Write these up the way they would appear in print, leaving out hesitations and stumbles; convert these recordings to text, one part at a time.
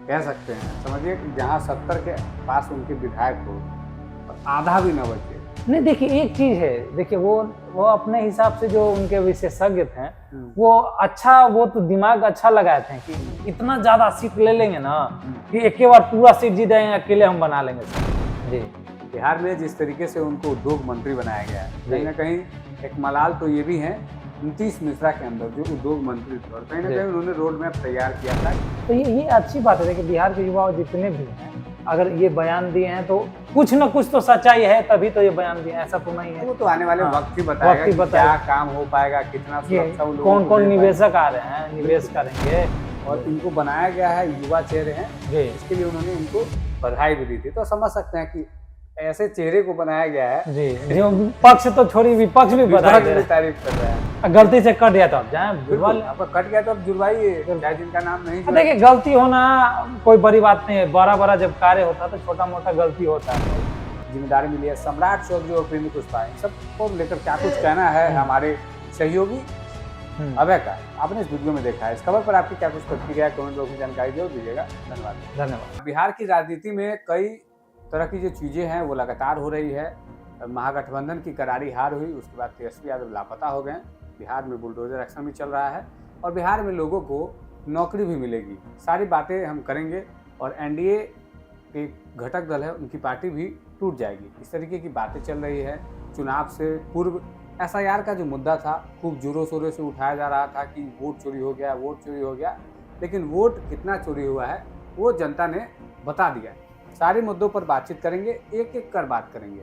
कह सकते हैं। समझिए कि जहाँ 70 के पास उनके विधायक हो और आधा भी न बचे। नहीं देखिए, एक चीज है, देखिए वो अपने हिसाब से जो उनके विशेषज्ञ थे वो वो तो दिमाग अच्छा लगाए थे कि इतना ज्यादा सीट ले लेंगे ना कि एक के बार पूरा सीट जीत जाएंगे, अकेले हम बना लेंगे सर। जी। बिहार में जिस तरीके से उनको उद्योग मंत्री बनाया गया है, कहीं ना कहीं एक मलाल तो ये भी है नीतीश मिश्रा के अंदर जो उद्योग मंत्री थे, और कहीं ना कहीं उन्होंने रोड मैप तैयार किया था। तो ये अच्छी बात है। देखिए बिहार के युवा जितने भी हैं, अगर ये बयान दिए हैं तो कुछ न कुछ तो सच्चाई है, तभी तो ये बयान दिए, ऐसा तो नहीं है। वो तो आने वाले वक्त ही बताएगा कि क्या काम हो पाएगा, कितना सुरक्षा वो लोगों को कौन निवेशक आ रहे हैं, निवेश करेंगे। और इनको बनाया गया है, युवा चेहरे हैं, इसके लिए उन्होंने इनको बधाई भी दी थी। तो समझ सकते हैं कि ऐसे चेहरे को बनाया गया है जी, जो पक्ष तो छोड़ी विपक्ष भी बधाई दे, तारीफ कर रहा है। गलती से कट गया तो अब जाए आपका कट गया तो अब जुड़वाइए, चाहे जिनका नाम नहीं। देखिए गलती होना कोई बड़ी बात नहीं है, बड़ा जब कार्य होता है तो छोटा मोटा गलती होता है। जिम्मेदारी मिली है सम्राट चौधरी और उपेंद्र कुशवाहा, सबको लेकर क्या कुछ कहना है हमारे सहयोगी अभय का, आपने इस वीडियो में देखा है। इस खबर पर आपकी क्या कुछ प्रतिक्रिया है, कमेंट बॉक्स में जानकारी जरूर दीजिएगा। धन्यवाद। बिहार की राजनीति में कई तरह की जो चीजें हैं वो लगातार हो रही है। महागठबंधन की करारी हार हुई, उसके बाद तेजस्वी यादव लापता हो गए। बिहार में बुलडोजर एक्शन भी चल रहा है और बिहार में लोगों को नौकरी भी मिलेगी। सारी बातें हम करेंगे और एनडीए एक घटक दल है, उनकी पार्टी भी टूट जाएगी, इस तरीके की बातें चल रही है। चुनाव से पूर्व एसआईआर का जो मुद्दा था खूब जोरों शोरों से उठाया जा रहा था कि वोट चोरी हो गया, वोट चोरी हो गया, लेकिन वोट कितना चोरी हुआ है वो जनता ने बता दिया। सारे मुद्दों पर बातचीत करेंगे, एक एक कर बात करेंगे।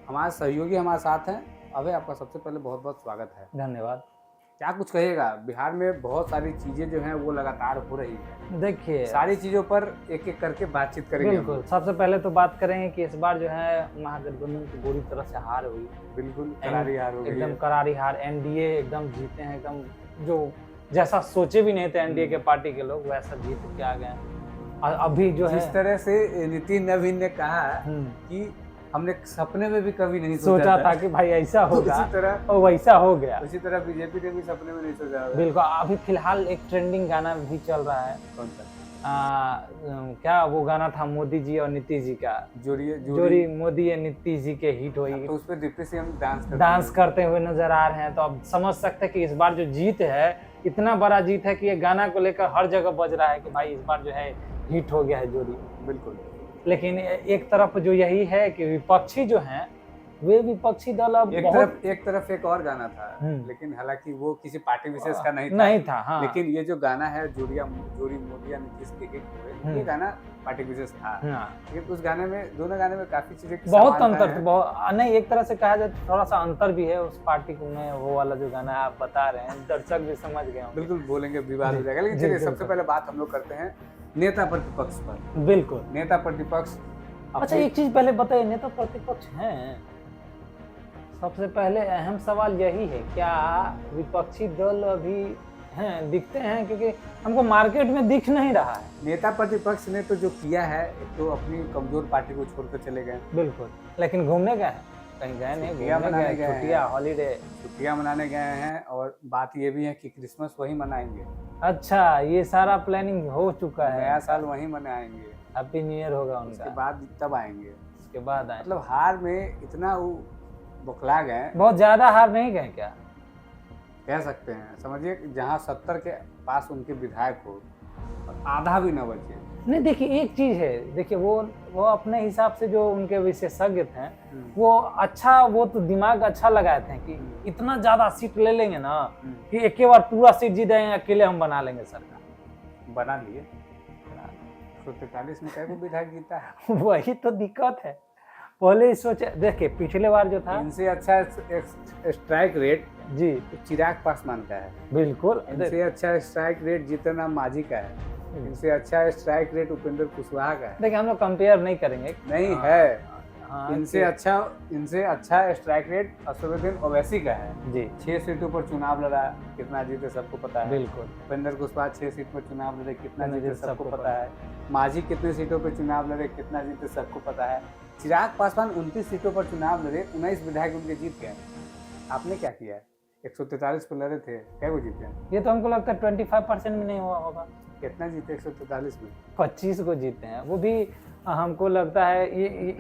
हमारे सहयोगी हमारे साथ हैं। अभय, आपका सबसे पहले बहुत बहुत स्वागत है। धन्यवाद। क्या कुछ कहिएगा, बिहार में बहुत सारी चीजें जो हैं वो लगातार हो रही है। देखिए सारी चीजों पर एक एक करके बातचीत करेंगे। बिल्कुल, सबसे पहले तो बात करेंगे कि इस बार जो है महागठबंधन की बुरी तरह से हार हुई। बिल्कुल करारी हार हो गई, एकदम करारी हार। एनडीए एकदम जीते हैं, एकदम जो जैसा सोचे भी नहीं थे एनडीए के पार्टी के लोग वैसा जीत के आ गए। अभी जो है जिस तरह से नितिन नवीन ने कहा कि हमने सपने में भी कभी नहीं सोचा था कि भाई ऐसा होगा, उसी तरह और वैसा हो गया। उसी तरह बीजेपी ने भी सपने में नहीं सोचा। बिल्कुल। अभी फिलहाल एक ट्रेंडिंग गाना भी चल रहा है। कौन सा? क्या वो गाना था मोदी जी और नीतीश जी का, जोड़ी मोदी और नीतीश जी के हिट हुई, तो उस पर डिप्टी सीएम डांस करते हुए नजर आ रहे हैं। तो अब समझ सकते हैं कि इस बार जो जीत है इतना बड़ा जीत है कि ये गाना को लेकर हर जगह बज रहा है कि भाई इस बार जो है हिट हो गया है जोड़ी। बिल्कुल। लेकिन एक तरफ जो यही है कि विपक्षी जो हैं वे विपक्षी दल अब एक तरफ एक और गाना था, लेकिन हालांकि वो किसी पार्टी विशेष का नहीं था। हाँ। लेकिन ये जो गाना है जोड़ी मोदी या नीतीश के हिट हुए, ये गाना पार्टी विशेष था। लेकिन उस गाने में, दोनों गाने में काफी चीजें बहुत अंतर था। नहीं, एक तरह से कहा जाए तो थोड़ा सा अंतर भी है उस पार्टी में। वो वाला जो गाना आप बता रहे हैं दर्शक भी समझ गए। बिल्कुल बोलेंगे, विवाद हो जाएगा। लेकिन चलिए सबसे पहले बात हम लोग करते हैं नेता प्रतिपक्ष पर। बिल्कुल, नेता प्रतिपक्ष। अच्छा एक चीज पहले बताइए, नेता प्रतिपक्ष हैं? सबसे पहले अहम सवाल यही है, क्या विपक्षी दल अभी हैं, दिखते हैं? क्योंकि हमको मार्केट में दिख नहीं रहा है। नेता प्रतिपक्ष ने तो जो किया है, एक तो अपनी कमजोर पार्टी को छोड़कर चले गए। बिल्कुल, लेकिन घूमने गए हैं? कहीं गए नहीं, छुट्टियां, हॉलीडे, छुट्टियां मनाने गए हैं। और बात ये भी है कि क्रिसमस वही मनाएंगे। अच्छा, ये सारा प्लानिंग हो चुका है। नया साल वही मनाएंगे, हैप्पी न्यू ईयर होगा उनका। उसके बाद तब आएंगे। उसके बाद आएंगे। मतलब हार में इतना वो बौखला गए। बहुत ज्यादा हार नहीं गए क्या कह सकते हैं? समझिए जहाँ 70 के पास उनके विधायक हो और आधा भी न बचे। नहीं देखिए, एक चीज है, देखिए वो अपने हिसाब से जो उनके विशेषज्ञ थे वो तो दिमाग अच्छा लगाए थे कि इतना ज्यादा सीट ले लेंगे ना कि एक बार पूरा सीट जीत जाएंगे, अकेले हम बना लेंगे सरकार। बना लिए। 143 में कैसे विधायक जीता है? वही तो दिक्कत है। पहले सोचे, देखिए पिछले बार जो था, इनसे अच्छा स्ट्राइक रेट जी चिराग पासवान का है। बिल्कुल। इनसे अच्छा स्ट्राइक रेट जीतन राम मांझी का है। इनसे अच्छा स्ट्राइक रेट उपेंद्र कुशवाहा का है। देखिए हम लोग कंपेयर नहीं करेंगे, नहीं है। इनसे अच्छा स्ट्राइक रेट असदुद्दीन ओवैसी का है जी। 6 सीटों पर चुनाव लड़ा, कितना जीते सबको पता है। बिल्कुल। उपेंद्र कुशवाहा 6 सीट पर चुनाव लड़े, कितना जीते सबको पता है। मांझी कितने सीटों पर चुनाव लड़े, कितना जीते सबको पता है। चिराग पासवान 29 सीटों पर चुनाव लड़े, 19 विधायक उनके जीत गए। आपने क्या किया है? 143 पर लड़े थे, क्या वो जीते? ये तो हमको लगता है 25% में नहीं हुआ होगा। कितना जीते 143 में? 25 को जीते हैं, वो भी हमको लगता है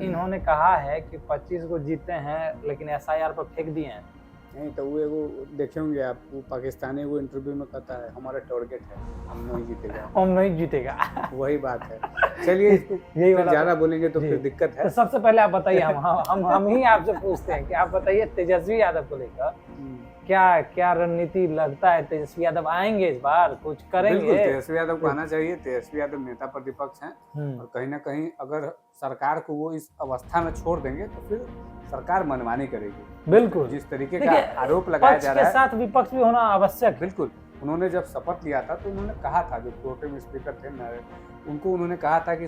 इन्होंने कहा है कि 25 को जीते हैं, लेकिन SIR पर फेंक दिए हैं। नहीं तो वो एगो देखे होंगे आप, वो पाकिस्तानी वो इंटरव्यू में कहता है हमारा टारगेट है, हम नहीं जीतेगा। हम नहीं जीतेगा। वही बात है। चलिए इसको यही वाला ज़्यादा बोलेंगे तो जी। फिर दिक्कत है। तो सबसे पहले आप बताइए, हम ही आपसे पूछते हैं कि आप बताइए तेजस्वी यादव को लेकर क्या रणनीति लगता है? तेजस्वी यादव आएंगे इस बार, कुछ करेंगे? बिल्कुल तेजस्वी यादव को आना चाहिए। तेजस्वी यादव नेता प्रतिपक्ष हैं और कहीं ना कहीं अगर सरकार को वो इस अवस्था में छोड़ देंगे तो फिर सरकार मनमानी करेगी। बिल्कुल, जिस तरीके का आरोप लगाया जा रहा है, पक्ष के साथ विपक्ष भी होना आवश्यक है। बिल्कुल। उन्होंने जब शपथ लिया था तो उन्होंने कहा था, जो प्रोटेम स्पीकर थे उनको उन्होंने कहा था कि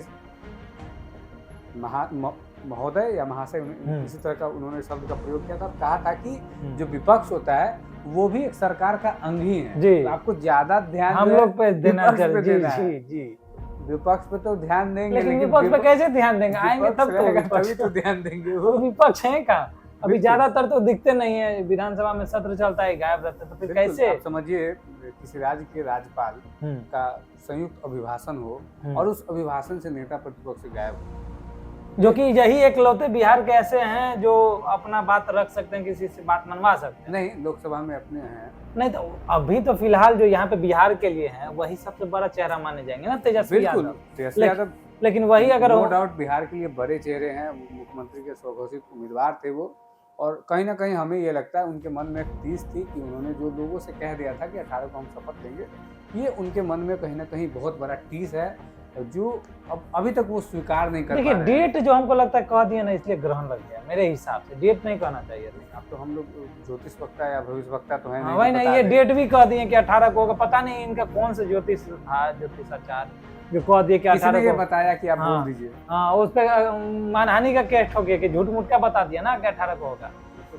महोदय या महाशय, इसी तरह का उन्होंने शब्द का प्रयोग किया था। कहा था कि जो विपक्ष होता है वो भी एक सरकार का अंग ही है। जी। तो आपको ज्यादा ध्यान हम लोग पे देना चाहिए। जी जी, विपक्ष पे तो ध्यान देंगे, लेकिन विपक्ष पे कैसे ध्यान देंगे? आएंगे तब तभी तो ध्यान देंगे। वो विपक्ष है कहाँ? अभी ज्यादातर तो दिखते नहीं है, विधानसभा में सत्र चलता है, गायब रहते, तो फिर कैसे? आप समझिए किसी राज्य के राज्यपाल का संयुक्त अभिभाषण हो और उस अभिभाषण से नेता प्रतिपक्ष गायब हो, जो कि यही एकलौते बिहार के ऐसे हैं जो अपना बात रख सकते हैं, किसी से बात मनवा सकते हैं। नहीं, लोकसभा में अपने हैं। नहीं तो अभी तो फिलहाल जो यहाँ पे बिहार के लिए हैं वही सबसे बड़ा चेहरा माने जाएंगे ना, तेजस्वी यादव। तेजस्वी यादव लेकिन वही अगर नो डाउट बिहार के लिए बड़े चेहरे हैं, मुख्यमंत्री के स्वघोषित उम्मीदवार थे वो। और कहीं ना कहीं हमें ये लगता है उनके मन में एक टीस थी कि उन्होंने जो लोगों से कह दिया था कि 18 को हम शपथ लेंगे, ये उनके मन में कहीं ना कहीं बहुत बड़ा टीस है जो अब अभी तक वो स्वीकार नहीं कर पा रहे हैं। देखिए, डेट जो हमको लगता है कह दिया ना, इसलिए ग्रहण लग गया मेरे हिसाब से। डेट नहीं कहना चाहिए था। अब तो हम लोग ज्योतिष वक्ता या भविष्य वक्ता तो है नहीं। वही नहीं, ये डेट भी कह दिए कि 18 को होगा। पता नहीं इनका कौन सा ज्योतिष था, ज्योतिषाचार्य, जो कह दिए कि 18 को बताया कि आप बोल दीजिए। हाँ, उस पर मानहानि का केस ठोके कि झूठ मूठ का बता दिया ना कि 18 को होगा।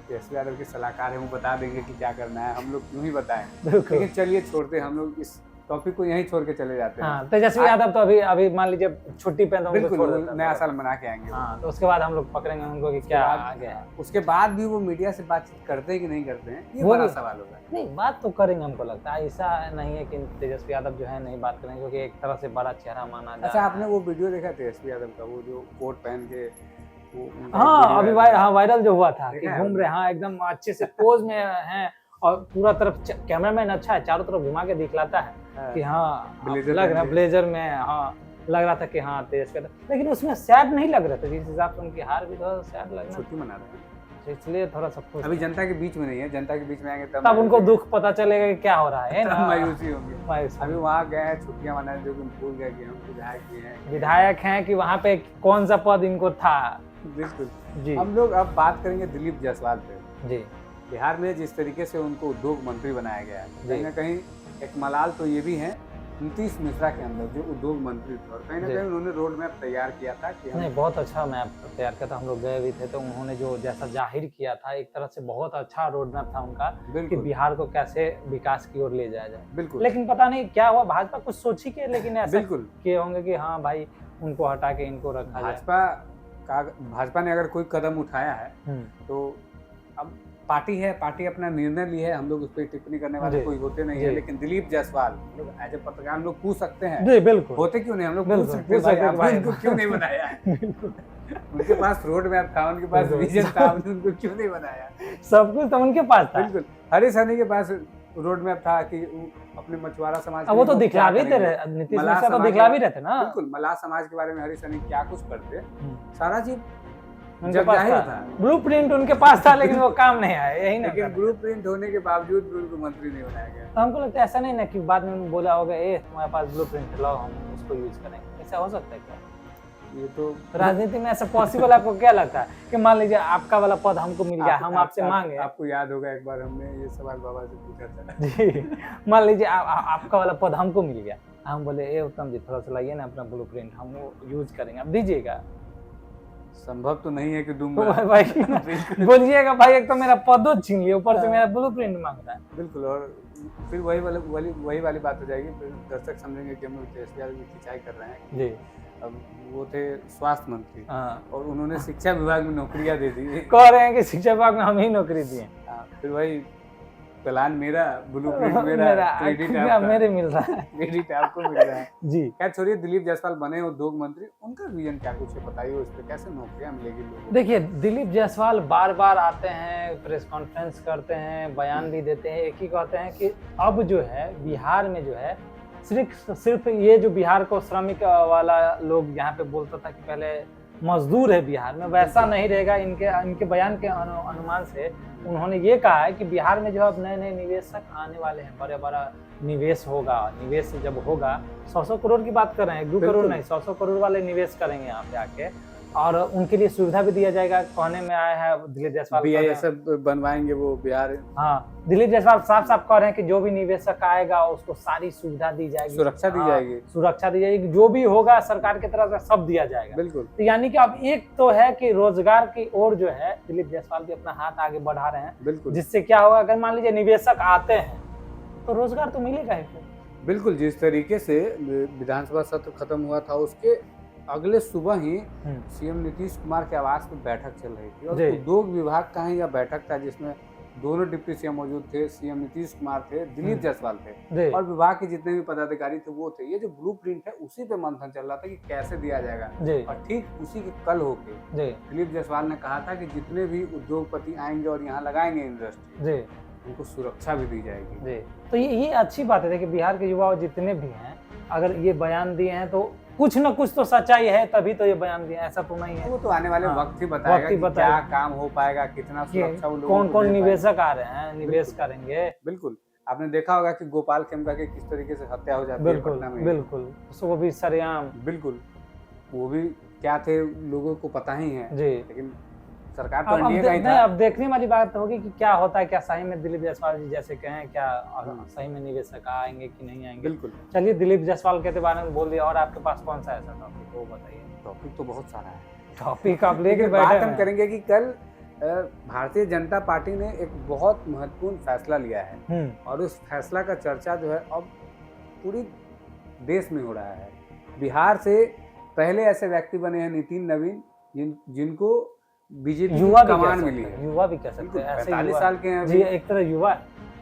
तेजस्वी यादव के सलाहकार है, वो बता देंगे कि क्या करना है, हम लोग क्यों ही बताएं। लेकिन चलिए छोड़ते, हम लोग इस टॉपिक को यहीं छोड़ के चले जाते हैं। हाँ, तेजस्वी यादव तो अभी मान लीजिए छुट्टी पे, तो बिल्कुल नया साल मना के आएंगे। हाँ, तो उसके बाद हम लोग पकड़ेंगे उनको कि क्या आ गया। उसके बाद भी वो मीडिया से बातचीत करते हैं कि नहीं करते हैं, ये बड़ा सवाल होगा। नहीं, बात तो करेंगे, हमको लगता है। ऐसा नहीं है कि तेजस्वी यादव जो है नहीं बात करेंगे, क्योंकि एक तरह से बड़ा चेहरा माना जाता है। अच्छा, आपने वो वीडियो देखा तेजस्वी यादव का, वो जो कोट पहन के हाँ अभी वायरल जो हुआ था कि घूम रहे, हाँ एकदम अच्छे से पोज में हैं और पूरा तरफ कैमरामैन अच्छा है, चारों तरफ घुमा के दिखलाता है कि हाँ लग रहा, ब्लेजर में, हाँ लग रहा था कि हाँ तेजस्वी यादव। लेकिन उसमें सैड नहीं लग रहा था, जिस हिसाब से उनकी हार भी थोड़ा सैड लग रहा, छुट्टी मना रहे हैं, इसलिए थोड़ा सब कुछ अभी जनता के बीच में नहीं है। जनता के बीच में आएंगे तब उनको दुख पता चलेगा कि क्या हो रहा है ना, मायूसी होंगे। अभी वहाँ गए हैं छुट्टियां मनाने, जो भूल गए कि हम विधायक हैं कि वहाँ पे कौन सा पद इनको था। बिल्कुल जी। हम लोग अब बात करेंगे दिलीप जायसवाल पे। जी। बिहार में जिस तरीके से उनको उद्योग मंत्री बनाया गया है, कहीं ना कहीं एक मलाल तो ये भी है नीतीश मिश्रा के अंदर जो उद्योग मंत्री थे, और कहीं ना कहीं उन्होंने रोड मैप तैयार किया था कि नहीं, बहुत अच्छा मैप तैयार किया था। हम लोग गए भी थे, तो उन्होंने जो जैसा जाहिर किया था, एक तरह से बहुत अच्छा रोड मैप था उनका कि बिहार को कैसे विकास की ओर ले जाया जाए। बिल्कुल। लेकिन पता नहीं क्या हुआ, भाजपा कुछ सोची के, लेकिन ऐसा बिल्कुल किए होंगे कि हाँ भाई उनको हटा के इनको रखा जाए। भाजपा ने अगर कोई कदम उठाया है तो अब पार्टी है, पार्टी अपना निर्णय ली है, हम लोग उस पर टिप्पणी करने वाले कोई होते नहीं है। लेकिन दिलीप जायसवाल एज ए पत्रकार हम लोग पूछ सकते हैं। जी बिल्कुल, होते क्यों नहीं, हम लोग पूछ सकते हैं भाई उनको क्यों नहीं बनाया। उनके पास रोड मैप था, उनके पास विजन था, उनको क्यों नहीं बनाया। सब कुछ तो उनके पास था। बिल्कुल, हरीश सहनी के पास रोड मैप था कि अपने मछुआरा समाज, वो तो दिखला भी थे, नीतीश मिश्रा तो दिखला भी रहते ना। बिल्कुल, मलाह समाज के बारे में हरीश सहनी क्या कुछ करते, सारा चीज उनके पास था। ब्लूप्रिंट उनके पास था, लेकिन वो काम नहीं आया, यही ना। लेकिन ब्लूप्रिंट होने के बावजूद भी उनको मंत्री नहीं बनाया गया। तो हमको लगता है ऐसा नहीं ना कि बाद में बोला होगा ए तुम्हारे पास ब्लूप्रिंट लाओ हम उसको यूज करेंगे, ऐसा हो सकता है क्या? ये तो राजनीति में ऐसा पॉसिबल आपको क्या लगता है कि मान लीजिए आपका वाला पद हमको मिल गया, हम आपसे मांगे। आपको याद होगा एक बार हमने ये सवाल बाबा से पूछा था। जी, मान लीजिए आपका वाला पद हमको मिल गया, हम बोले ए उत्तम जी थोड़ा सा लाइए ना अपना ब्लूप्रिंट, हम वो यूज करेंगे, आप दीजिएगा? संभव तो नहीं है कि दूंगा भाई। बोलिएगा भाई, एक तो मेरा पद छीन लिया, ऊपर से मेरा ब्लूप्रिंट मांग रहा है। बिल्कुल, और फिर वही वाली बात हो जाएगी, फिर दर्शक समझेंगे कि हम लोग तेजस्वी यादव की खिंचाई कर रहे हैं। जी। अब वो थे स्वास्थ्य मंत्री और उन्होंने शिक्षा विभाग में नौकरियां दे दी, कह रहे हैं कि शिक्षा विभाग में हम ही नौकरी दिए। फिर वही प्लान मेरा, ब्लूप्रिंट मेरा, क्रेडिट आपका, मेरे मिल रहा है, क्रेडिट आपको मिल रहा है जी। खैर छोड़िए, दिलीप जायसवाल बने उद्योग मंत्री, उनका विजन क्या कुछ है बताइए, उस पर कैसे नौकरियां मिलेगी लोगों को? देखिए, दिलीप जायसवाल बार बार आते हैं, प्रेस कॉन्फ्रेंस करते हैं, बयान भी देते हैं, एक ही कहते हैं कि अब जो है बिहार में जो है सिर्फ ये जो बिहार को श्रमिक वाला लोग यहाँ पे बोलता था कि पहले मजदूर है बिहार में, वैसा नहीं रहेगा। इनके बयान के अनुमान से उन्होंने ये कहा है कि बिहार में जो अब नए नए निवेशक आने वाले हैं, बड़े बड़ा निवेश होगा, निवेश जब होगा 100 करोड़ की बात कर रहे हैं, 2 करोड़ नहीं, 100 करोड़ वाले निवेश करेंगे यहाँ पे आके, और उनके लिए सुविधा भी दिया जाएगा। कहने में आया है दिलीप जायसवाल BISF बनवाएंगे वो बिहार। हाँ, दिलीप जायसवाल साफ साफ कह रहे हैं कि जो भी निवेशक आएगा उसको सारी सुविधा दी जाएगी, सुरक्षा दी जाएगी, सुरक्षा दी जाएगी, जो भी होगा सरकार की तरफ से सब दिया जाएगा। बिल्कुल। तो यानी कि अब एक तो है कि रोजगार की ओर जो है दिलीप जायसवाल भी अपना हाथ आगे बढ़ा रहे हैं, बिल्कुल, जिससे क्या होगा, अगर मान लीजिए निवेशक आते हैं तो रोजगार तो मिलेगा ही। बिल्कुल, जिस तरीके से विधानसभा सत्र खत्म हुआ था उसके अगले सुबह ही सीएम नीतीश कुमार के आवास में बैठक चल रही थी, और उद्योग विभाग का ही यह बैठक था जिसमें दोनों डिप्टी सीएम मौजूद थे, सीएम नीतीश कुमार थे, दिलीप जायसवाल थे, और विभाग के जितने भी पदाधिकारी थे वो थे। ये जो ब्लूप्रिंट है उसी पे मंथन चल रहा था कि कैसे दिया जाएगा, और ठीक उसी के कल होके दिलीप जायसवाल ने कहा था कि जितने भी उद्योगपति आएंगे और यहाँ लगाएंगे इंडस्ट्री, उनको सुरक्षा भी दी जाएगी। तो ये अच्छी बात है कि बिहार के युवा जितने भी हैं, अगर ये बयान दिए हैं तो कुछ न कुछ तो सच्चाई है, तभी तो ये बयान दिए, ऐसा तो नहीं है। वो तो आने वाले वक्त ही बताएगा कि क्या काम हो पाएगा, कितना सुरक्षा वो लोगों को कौन निवेशक आ रहे हैं, निवेश करेंगे। बिल्कुल, आपने देखा होगा कि गोपाल खेमका की किस तरीके से हत्या हो जाती है पटना में। बिल्कुल, वो भी सरेआम। बिल्कुल, वो भी क्या थे लोगों को पता ही है जी, लेकिन सरकार तो अब देखने वाली बात होगी कि क्या होता है, क्या सही में दिलीप जायसवाल जी जैसे कहें, क्या सही में निवेशक आएंगे कि नहीं आएंगे। बिल्कुल। चलिए, दिलीप जायसवाल के बारे में बोल दिया, और आपके पास कौन सा ऐसा टॉपिक वो बताइए। टॉपिक तो बहुत सारा है, टॉपिक आप लेके बैठे हम करेंगे कि कल भारतीय जनता पार्टी ने एक बहुत महत्वपूर्ण फैसला लिया है, और उस फैसला का चर्चा जो है अब पूरी देश में हो रहा है। बिहार से पहले ऐसे व्यक्ति बने हैं नितिन नवीन, जिनको बीजेपी युवा कमान मिली है। युवा भी कह सकते हैं, 45 साल के हैं जी, एक तरह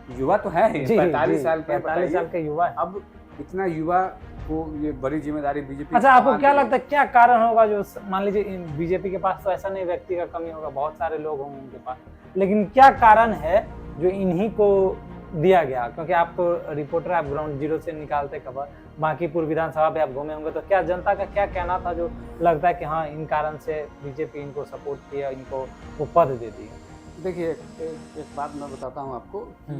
युवा तो है ही, 45 साल के, 45 साल के युवा। अब इतना युवा को ये बड़ी जिम्मेदारी बीजेपी। अच्छा, आपको क्या लगता है क्या कारण होगा जो, मान लीजिए बीजेपी के पास तो ऐसा नहीं व्यक्ति का कमी होगा, बहुत सारे लोग होंगे उनके पास, लेकिन क्या कारण है जो इन्हीं को दिया गया? क्योंकि आप तो रिपोर्टर, आप ग्राउंड जीरो से निकालते खबर, बांकीपुर विधानसभा पे आप घूमे होंगे, तो क्या जनता का क्या कहना था जो लगता है कि हाँ इन कारण से बीजेपी इनको सपोर्ट किया, इनको वो पद दे दिए? देखिए, एक बात मैं बताता हूँ आपको कि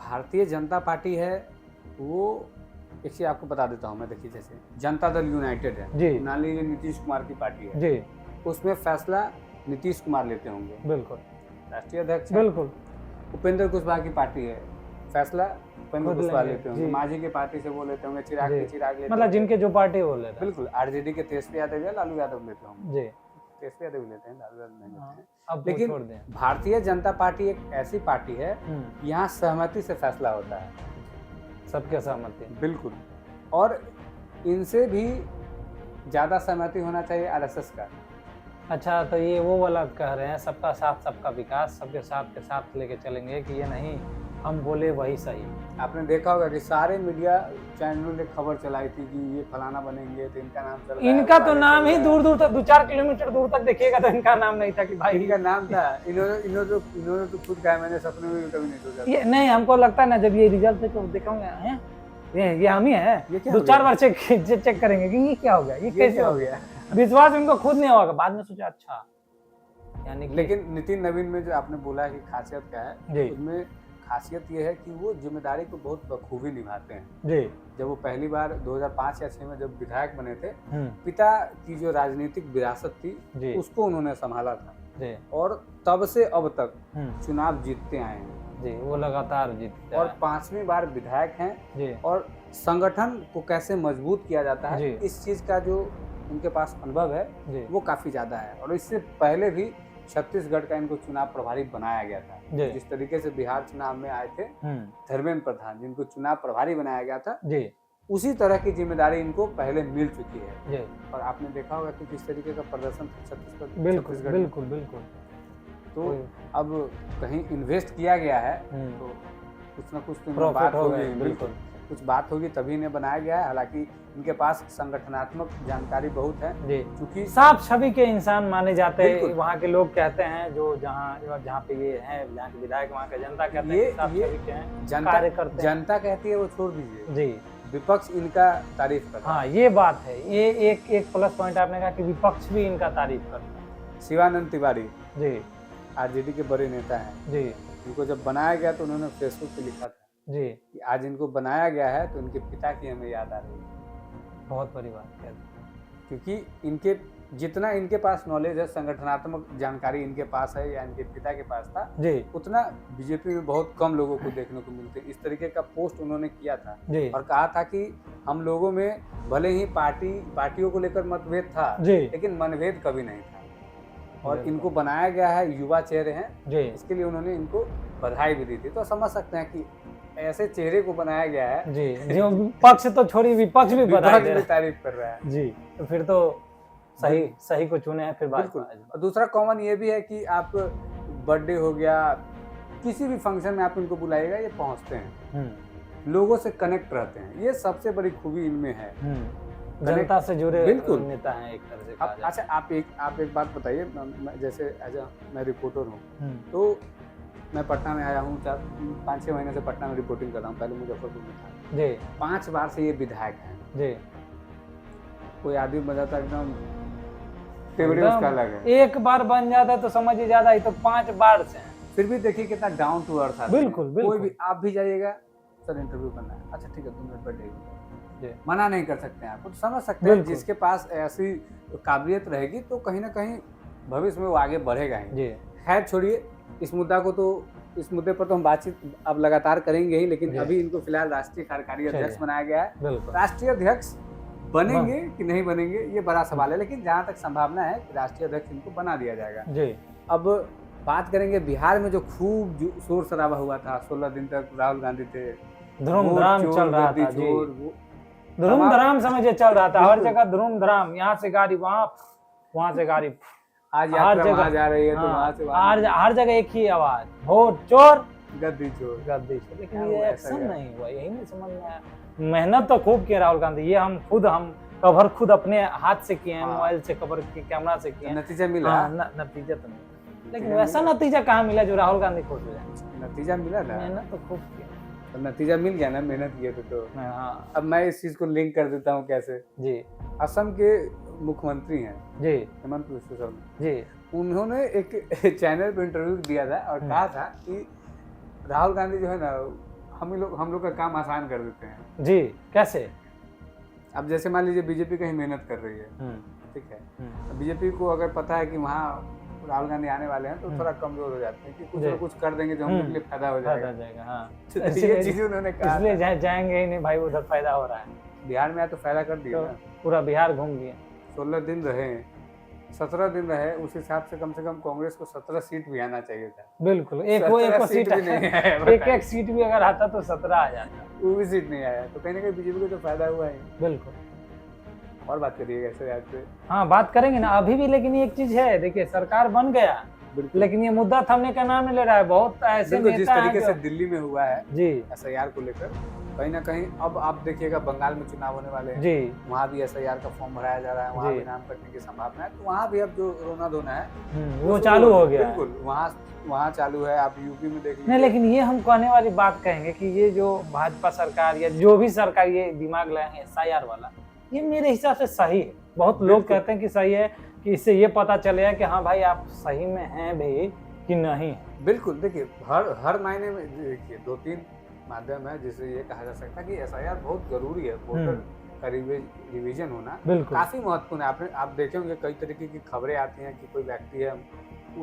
भारतीय जनता पार्टी है वो, एक चीज आपको बता देता हूँ मैं। देखिए, जैसे जनता दल यूनाइटेड है, मान लीजिए नीतीश कुमार की पार्टी है जी, उसमें फैसला नीतीश कुमार लेते होंगे, बिल्कुल, राष्ट्रीय अध्यक्ष, बिल्कुल। उपेंद्र कुशवाहा की पार्टी है, फैसला उपेंद्र कुशवाहा लेते होंगे, मांझी की पार्टी से वो लेते होंगे, चिराग लेते, मतलब जिनके जो पार्टी वो लेते हैं। बिल्कुल, आरजेडी के तेजस्वी यादव या लालू यादव लेते होंगे जी, तेजस्वी यादव भी लेते हैं, लालू यादव नहीं लेते हैं। लेकिन भारतीय जनता पार्टी एक ऐसी पार्टी है, यहाँ सहमति से फैसला होता है, सबके सहमति, बिल्कुल, और इनसे भी ज्यादा सहमति होना चाहिए आरएसएस का। अच्छा, तो ये वो वाला कह रहे हैं सबका साथ सबका विकास, सबके साथ के साथ लेके चलेंगे, कि ये नहीं हम बोले वही सही। आपने देखा होगा कि सारे मीडिया चैनलों ने खबर चलाई थी कि ये फलाना बनेंगे, तो इनका नाम चल रहा है, इनका तो नाम ही दूर दूर तक 2-4 किलोमीटर दूर तक देखिएगा तो इनका नाम नहीं था कि भाई इनका नाम था। इन्होंने तो खुद कहा, मैंने सपने में भी कभी नहीं सोचा। ये नहीं, हमको लगता है ना जब ये रिजल्ट तो देखोगे ये हम ही है, 2-4 बार चेक करेंगे कि ये क्या हो गया, ये कैसे हो गया, विश्वास उनको खुद नहीं होगा, बाद में सोचा अच्छा यानी। लेकिन नितिन नवीन में जो आपने बोला कि खासियत क्या है, उसमें खासियत ये है कि वो जिम्मेदारी को बहुत बखूबी निभाते हैं जी। जब वो पहली बार 2005 या 6 में जब विधायक बने थे, पिता की जो राजनीतिक विरासत थी उसको उन्होंने संभाला था जी, और तब से अब तक चुनाव जीतते आए हैं जी, वो लगातार जीतते, और 5वीं बार विधायक हैं जी। और संगठन को कैसे मजबूत किया जाता है, इस चीज का जो उनके पास अनुभव है वो काफी ज्यादा है। और इससे पहले भी छत्तीसगढ़ का इनको चुनाव प्रभारी बनाया गया था। जिस तरीके से बिहार चुनाव में आए थे धर्मेंद्र प्रधान, जिनको चुनाव प्रभारी बनाया गया था, उसी तरह की जिम्मेदारी इनको पहले मिल चुकी है। और आपने देखा होगा कि किस तरीके का प्रदर्शन छत्तीसगढ़, बिल्कुल। तो अब कहीं इन्वेस्ट किया गया है तो कुछ ना कुछ तो इनमें प्रॉफिट बात हो होगी, गए, बिल्कुल कुछ बात होगी तभी इन्हें बनाया गया है। हालांकि इनके पास संगठनात्मक जानकारी बहुत है, जी क्योंकि साफ छवि के इंसान माने जाते हैं, बिल्कुल। वहाँ के लोग कहते हैं, जो जहाँ जहाँ पे ये हैं, जहाँ के विधायक, वहाँ का जनता कहते हैं ये कि साफ ये छवि के हैं, जनता कार्य करते हैं। जनता कहती है वो छोड़ दीजिए, जी विपक्ष इनका तारीफ करता है। हाँ ये बात है, ये एक प्लस पॉइंट आपने कहा कि विपक्ष भी इनका तारीफ करता है। शिवानंद तिवारी जी आरजेडी के बड़े नेता हैं, जी इनको जब बनाया गया तो उन्होंने फेसबुक पे लिखा था जी कि आज इनको बनाया गया है तो इनके पिता की हमें याद आ रही है, बहुत बड़ी बात है। क्योंकि इनके जितना इनके पास नॉलेज है, संगठनात्मक जानकारी इनके पास है या इनके पिता के पास था, जी उतना बीजेपी में बहुत कम लोगों को देखने को मिलते। इस तरीके का पोस्ट उन्होंने किया था जी और कहा था कि हम लोगों में भले ही पार्टियों को लेकर मतभेद था, जी लेकिन मनभेद कभी नहीं था। और बिल्कुल। इनको बनाया गया है, युवा चेहरे हैं, जी इसके लिए उन्होंने इनको बधाई भी दी थी। तो समझ सकते हैं कि ऐसे चेहरे को बनाया गया है, जी जो पक्ष तो छोड़ी, विपक्ष भी बधाई विपक्ष दे भी रहा तारीफ कर रहा है। है। जी तो फिर तो सही को चुने हैं फिर बिल्कुल। भाजपा। और दूसरा कॉमन ये भी है कि आप बर्थडे हो गया, किसी भी फंक्शन में आप इनको बुलाइएगा, ये पहुंचते हैं, लोगों से कनेक्ट रहते हैं। ये सबसे बड़ी खूबी इनमें है, जनता से जुड़े बिल्कुल। नेता हैं एक तरह से कहा जाए। अच्छा आप एक बात बताइए, जैसे मैं रिपोर्टर हूँ, तो मैं पटना में आया हूँ, 5-6 महीने से पटना में रिपोर्टिंग कर रहा हूँ, पहले मुजफ्फरपुर में था। जी 5 बार से ये विधायक हैं। जी कोई आदमी बजाता एकदम टेबड़ी, उसका अलग है। एक बार बन जाता है तो समझिए ज्यादा ही, तो 5 बार से हैं। फिर भी देखिए कितना डाउन टू अर्थ आदमी है। बिल्कुल, बिल्कुल। कोई भी आप भी जाइएगा, सर इंटरव्यू करना है, अच्छा ठीक है 2 मिनट बैठिए, जी मना नहीं कर सकते हैं आपको। तो समझ सकते हैं बिल्कुल। जिसके पास ऐसी काबिलियत रहेगी तो कहीं ना कहीं भविष्य में वो आगे बढ़ेगा ही। जी खैर छोड़िए इस मुद्दे पर तो हम बातचीत अब लगातार करेंगे ही, लेकिन जी। अभी इनको फिलहाल राष्ट्रीय कार्यकारी अध्यक्ष चलिए। बनाया गया है। बिल्कुल राष्ट्रीय अध्यक्ष बनेंगे कि नहीं बनेंगे ये बड़ा सवाल है, लेकिन जहाँ तक संभावना है कि राष्ट्रीय अध्यक्ष इनको बना दिया जाएगा। जी अब बात करेंगे बिहार में जो खूब शोर शराबा हुआ था, 16 दिन तक राहुल गांधी थे, धूम धड़ाम वोट चल चोर, रहा गद्दी था। जी चोर, धूम धड़ाम समझिए चल रहा था, हर बिल्कुल। जगह धूम धड़ाम, यहाँ से गाड़ी वहाँ से गाड़ी, आज हर यात्रा जगह वहाँ जा रही है तो हाँ, वहाँ से वहाँ हर जगह एक ही आवाज, वोट चोर गद्दी चोर। गद्दी चोर। लेकिन क्या ये हुआ ऐसा एक्शन क्या? नहीं हुआ, यही नहीं समझ में आया। मेहनत तो खूब किए राहुल गांधी, ये हम कवर खुद अपने हाथ से किए हैं, हाँ। मोबाइल से कवर किए, कैमरा से किए हैं। नतीजा मिला, हाँ, नतीजा तो नहीं, लेकिन वैसा नतीजा कहाँ मिला जो राहुल गांधी खुश हो जाए। नतीजा मिला ना, मेहनत तो खूब किया। तो नतीजा मिल गया ना, मेहनत किए थे तो। हाँ अब मैं इस चीज को लिंक कर देता हूँ कैसे। जी असम के मुख्यमंत्री हैं जी हेमंत बिस्वा शर्मा, जी उन्होंने एक चैनल पे इंटरव्यू दिया था और कहा था कि राहुल गांधी जो है ना, हम लोग का काम आसान कर देते हैं। जी कैसे? अब जैसे मान लीजिए बीजेपी कहीं मेहनत कर रही है, ठीक है, बीजेपी को अगर पता है कि वहाँ राहुल गांधी आने वाले हैं तो थोड़ा कमजोर हो जाते हैं कि कुछ जी। ना कुछ कर देंगे जो हम लोग के लिए फायदा हो फायदा जाएगा। हो जाएगा। हाँ तो ये चीजें उन्होंने कहा इसलिए था। जाएंगे ही नहीं भाई, उधर फायदा हो रहा है। बिहार में आया तो फायदा कर दिया तो ना। पूरा बिहार घूम गए। 16 दिन रहे, 17 दिन रहे, उस हिसाब से कम कांग्रेस को 17 सीट भी आना चाहिए था। बिल्कुल, एक 17 सीट भी नहीं आया, एक सीट भी अगर आता तो 17 आ जाता। वो भी सीट नहीं आया, तो कहीं ना कहीं बीजेपी को तो फायदा हुआ ही। बिल्कुल। और बात करिएगा ऐसे याद पे। हाँ बात करेंगे ना अभी भी, लेकिन एक चीज है, देखिए सरकार बन गया, बिल्कुल, लेकिन ये मुद्दा थमने का नाम नहीं ले रहा है। बहुत ऐसे बिल्कुल जिस नेता हैं तरीके से जो- दिल्ली में हुआ है जी एसआईआर को लेकर, कहीं ना कहीं अब आप देखिएगा बंगाल में चुनाव होने वाले हैं, जी वहाँ भी एसआईआर का फॉर्म भराया जा रहा है, वहाँ जी। भी नाम कटने की संभावना है। तो वहाँ भी अब जो रोना धोना है वो चालू हो गया है। बिल्कुल वहाँ चालू है। आप यूपी में देख नहीं, लीजिए। लेकिन ये हम कहने वाली बात कहेंगे कि ये जो भाजपा सरकार या जो भी सरकार ये दिमाग लाए हैं एसआईआर वाला, ये मेरे हिसाब से सही है। बहुत लोग बिल्कुल। कहते हैं कि सही है, कि इससे ये पता चलेगा कि हाँ भाई आप सही में हैं भी कि नहीं है। बिल्कुल, देखिए हर मायने में देखिए 2-3 माध्यम है जिससे ये कहा जा सकता है कि एसआईआर बहुत जरूरी है। वोटर का रिवीजन होना बिल्कुल काफी महत्वपूर्ण है। आप देखे होंगे कई तरीके की खबरें आती हैं कि कोई व्यक्ति है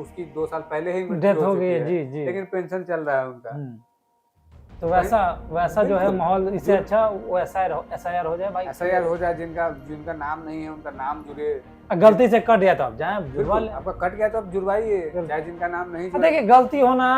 उसकी 2 साल पहले ही मृत्यु डेथ हो चुकी गई है। है, जी जी लेकिन पेंशन चल रहा है उनका। तो वैसा जो है बिल्कुल। माहौल, इससे अच्छा वो एसआईआर हो जाए भाई। एसआईआर हो जाए, जिनका नाम नहीं है उनका नाम जुड़े। गलती से कट गया तो आप जाए जुड़वा बिल्कुल, ले। आपका कट गया तो आप जुड़वाइए, चाहे जिनका नाम नहीं जुड़ा। देखिए गलती होना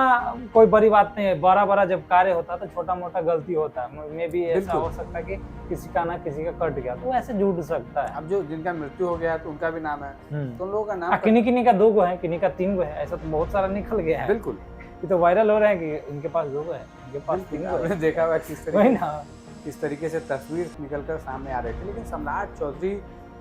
कोई बड़ी बात नहीं है, बड़ा जब कार्य होता है तो छोटा मोटा गलती होता है। मे भी ऐसा बिल्कुल। हो सकता है कि किसी का ना किसी का कट गया तो ऐसे जुड़ सकता है। अब जो जिनका मृत्यु हो गया है तो उनका भी नाम है, तो उन लोगों का नाम किन्हीं का 2 गो है, किन्हीं का 3 गो है, ऐसा तो बहुत सारा निकल गया है। बिल्कुल ये तो वायरल हो रहा है कि इनके पास 2 गो है। उनके पास थी ना। आपने देखा हुआ वही ना। किस तरीके से तस्वीर निकलकर सामने आ रही थी, लेकिन सम्राट चौधरी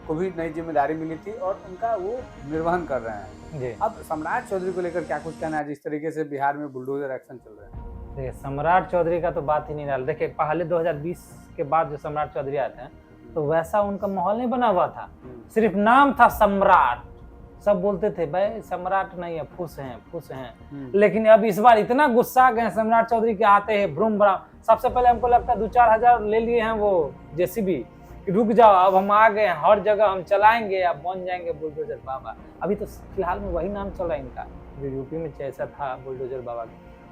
को भी नई जिम्मेदारी मिली थी और उनका वो निर्वहन कर रहे हैं जी। अब सम्राट चौधरी को लेकर क्या कुछ कहना है, जिस तरीके से बिहार में बुलडोजर एक्शन चल रहे हैं? देखिए सम्राट चौधरी का तो बात ही नहीं डाल। देखिए पहले 2020 के बाद जो सम्राट चौधरी आते हैं तो वैसा उनका माहौल नहीं बना हुआ था, सिर्फ नाम था सम्राट। सब बोलते थे भाई सम्राट नहीं है, फुस हैं। लेकिन अब इस बार इतना गुस्सा गए सम्राट चौधरी के आते हैं ब्रूम ब्राम। सबसे पहले हमको लगता है 2-4 हजार ले लिए हैं वो जेसीबी, रुक जाओ अब हम आ गए हैं, हर जगह हम चलाएंगे, अब बन जाएंगे बुलडोजर बाबा। अभी तो फिलहाल में वही नाम चल रहा है इनका, जो यूपी में जैसा था बुलडोजर बाबा का,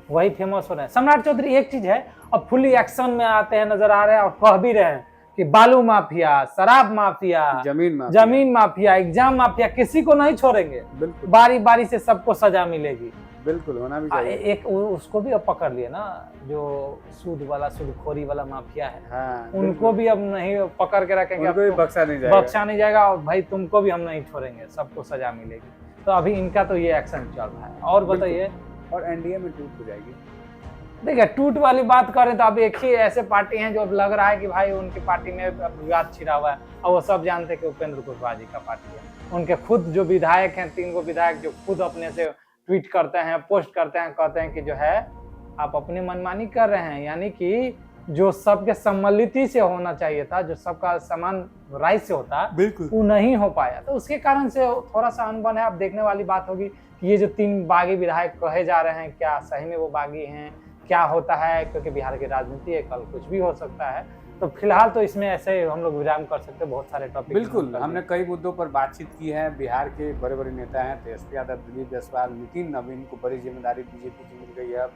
वही फेमस हो रहे हैं। सम्राट चौधरी एक चीज है, अब फुली एक्शन में आते हैं, नजर आ रहे हैं और कह भी रहे हैं कि बालू माफिया, शराब माफिया, जमीन माफिया, एग्जाम माफिया, किसी को नहीं छोड़ेंगे। बारी बारी से सबको सजा मिलेगी। बिल्कुल होना भी चाहिए। एक उसको भी अब पकड़ लिए ना, जो सूदखोरी वाला माफिया है। हाँ, उनको भी अब नहीं पकड़ के रखेंगे, उनको भी बख्शा नहीं जाएगा और भाई तुमको भी हम नहीं छोड़ेंगे, सबको सजा मिलेगी। तो अभी इनका तो ये एक्शन चल रहा है। और बताइए, और एनडीए में टूट हो जाएगी। देखिए टूट वाली बात करें तो अब एक ही ऐसे पार्टी हैं जो अब लग रहा है कि भाई उनकी पार्टी में विवाद छिड़ा हुआ है, और वो सब जानते हैं कि उपेंद्र कुशवाहा जी का पार्टी है। उनके खुद जो विधायक हैं, 3 गो विधायक जो खुद अपने से ट्वीट करते हैं, पोस्ट करते हैं, कहते हैं कि जो है आप अपनी मनमानी कर रहे हैं, यानी कि जो सबके सम्मिलित से होना चाहिए था, जो सबका समान राय से होता, वो नहीं हो पाया। तो उसके कारण से थोड़ा सा अनबन है। अब देखने वाली बात होगी कि ये जो 3 बागी विधायक कहे जा रहे हैं, क्या सही में वो बागी हैं, क्या होता है, क्योंकि बिहार की राजनीति है, कल कुछ भी हो सकता है। तो फिलहाल तो इसमें ऐसे हम लोग विराम कर सकते हैं, बहुत सारे टॉपिक। बिल्कुल, हमने कई मुद्दों पर बातचीत की है। बिहार के बड़े बड़े नेता हैं, तेजस्वी यादव, दिलीप जायसवाल, नितिन नवीन को बड़ी जिम्मेदारी बीजेपी की मिल गई है,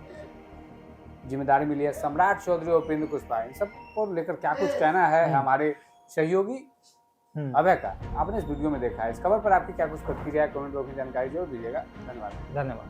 जिम्मेदारी मिली है। सम्राट चौधरी और उपेंद्र कुशवाहा, इन सब को लेकर क्या कुछ कहना है हमारे सहयोगी अभय का, आपने इस वीडियो में देखा है। इस खबर पर आपकी क्या कुछ प्रतिक्रिया है, कमेंट बॉक्स में जानकारी जरूर दीजिएगा। धन्यवाद।